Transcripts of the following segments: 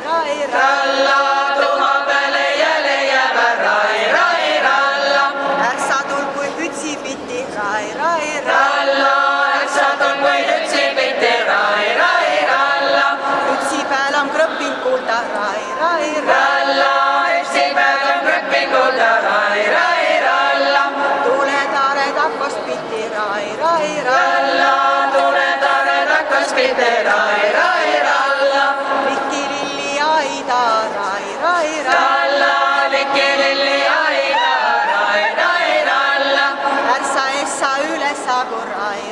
rai, ralla, tuha peale jälle jääb rai, ralla. Ärsa tul kui hütsipiti, rai, ralla, ärsa tul kui hütsipiti, rai, ralla. Hütsi peal on krõpin kuulda, rai, ralla, hütsi peal on krõpin kuulda, rai, ralla. Tuletare takkost piti, rai, ralla, tuletare takkost piti, rai, ralla. Likki-lilli aida, rai, ralla, likki-lilli aida, rai, ralla. Ärsa essa üles saagu, rai,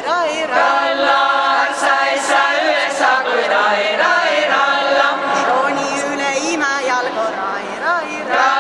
ralla, ärsa essa üles saagu, rai, ralla. Rooni üle ime jalgu, rai, ralla.